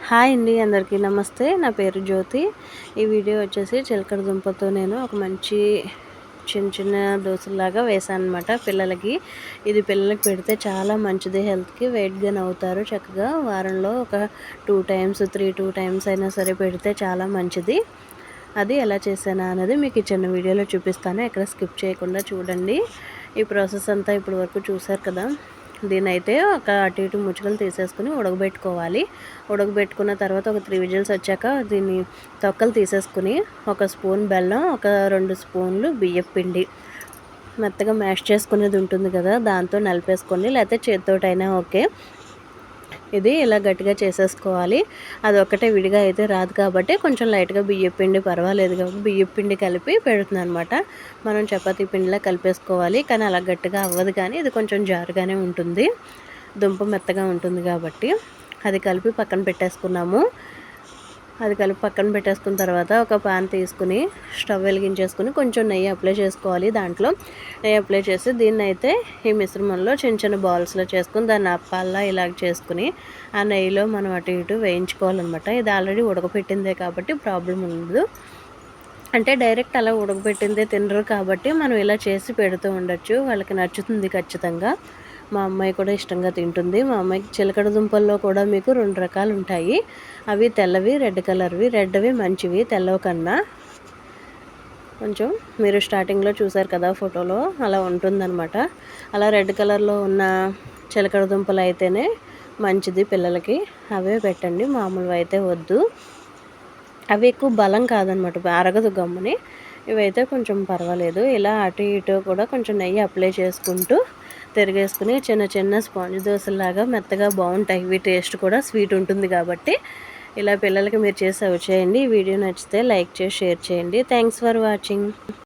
Hi అండి, అందరికీ నమస్తే. నా పేరు జ్యోతి. ఈ వీడియో వచ్చేసి చిలకడ దుంపతో నేను ఒక మంచి చిన్న చిన్న దోశలాగా వేసాను అనమాట పిల్లలకి. ఇది పిల్లలకి పెడితే చాలా మంచిది, హెల్త్కి. వెయిట్ గెయిన్ అవుతారు చక్కగా. వారంలో ఒక 2 టైమ్స్ అయినా సరే పెడితే చాలా మంచిది. అది ఎలా చేశానా అనేది మీకు ఈ చిన్న వీడియోలో చూపిస్తాను. ఎక్కడ స్కిప్ చేయకుండా చూడండి. ఈ ప్రాసెస్ అంతా ఇప్పటి వరకు చూసారు కదా. దీనైతే ఒక అటు ఇటు ముచ్చుకలు తీసేసుకుని ఉడకబెట్టుకోవాలి. ఉడకబెట్టుకున్న తర్వాత ఒక 3 విజిల్స్ వచ్చాక దీన్ని తొక్కలు తీసేసుకుని ఒక స్పూన్ బెల్లం, ఒక 2 స్పూన్లు బియ్యం పిండి మెత్తగా మ్యాష్ చేసుకునేది ఉంటుంది కదా, దాంతో నలిపేసుకోండి. లేకపోతే చేతితోటైనా ఓకే. ఇది ఇలా గట్టిగా చేసేసుకోవాలి. అది ఒక్కటే విడిగా అయితే రాదు కాబట్టి కొంచెం లైట్గా బియ్యం పిండి పర్వాలేదు కాబట్టి బియ్యం పిండి కలిపి పెడుతున్నాను అనమాట. మనం చపాతీ పిండిలా కలిపేసుకోవాలి, కానీ అలా గట్టిగా అవ్వదు. కానీ ఇది కొంచెం జారుగానే ఉంటుంది, దుంప మెత్తగా ఉంటుంది కాబట్టి. అది కలిపి పక్కన పెట్టేసుకున్నాము. అది కలిపి పక్కన పెట్టేసుకున్న తర్వాత ఒక పాన్ తీసుకుని స్టవ్ వెలిగించేసుకుని కొంచెం నెయ్యి అప్లై చేసుకోవాలి. దాంట్లో నెయ్యి అప్లై చేసి దీన్ని అయితే ఈ మిశ్రమంలో చిన్న చిన్న బాల్స్లో చేసుకుని దాన్ని అప్పాలా ఇలాగ చేసుకుని ఆ నెయ్యిలో మనం అటు ఇటు వేయించుకోవాలన్నమాట. ఇది ఆల్రెడీ ఉడకపెట్టిందే కాబట్టి ప్రాబ్లం ఉండదు. అంటే డైరెక్ట్ అలా ఉడకబెట్టిందే తినరు కాబట్టి మనం ఇలా చేసి పెడుతూ ఉండొచ్చు. వాళ్ళకి నచ్చుతుంది ఖచ్చితంగా. మా అమ్మాయి కూడా ఇష్టంగా తింటుంది. మా అమ్మాయికి చిలకడ దుంపల్లో కూడా మీకు 2 రకాలు ఉంటాయి. అవి తెల్లవి, రెడ్ కలర్వి. రెడ్వి మంచివి తెల్లవ కన్నా. కొంచెం మీరు స్టార్టింగ్లో చూసారు కదా ఫోటోలో, అలా ఉంటుందన్నమాట. అలా రెడ్ కలర్లో ఉన్న చిలకడ దుంపలు అయితేనే మంచిది పిల్లలకి. అవే పెట్టండి, మామూలువి అయితే వద్దు. అవి ఎక్కువ బలం కాదనమాట, అరగదు గమ్ముని. ఇవైతే కొంచెం పర్వాలేదు. ఇలా అటు ఇటు కూడా కొంచెం నెయ్యి అప్లై చేసుకుంటూ తిరిగేసుకుని చిన్న చిన్న స్పాంజ్ దోశలాగా మెత్తగా బాగుంటాయి. ఇవి టేస్ట్ కూడా స్వీట్ ఉంటుంది కాబట్టి ఇలా పిల్లలకి మీరు చేసి సర్వ్ చేయండి. ఈ వీడియో నచ్చితే లైక్ చేసి షేర్ చేయండి. Thanks for watching.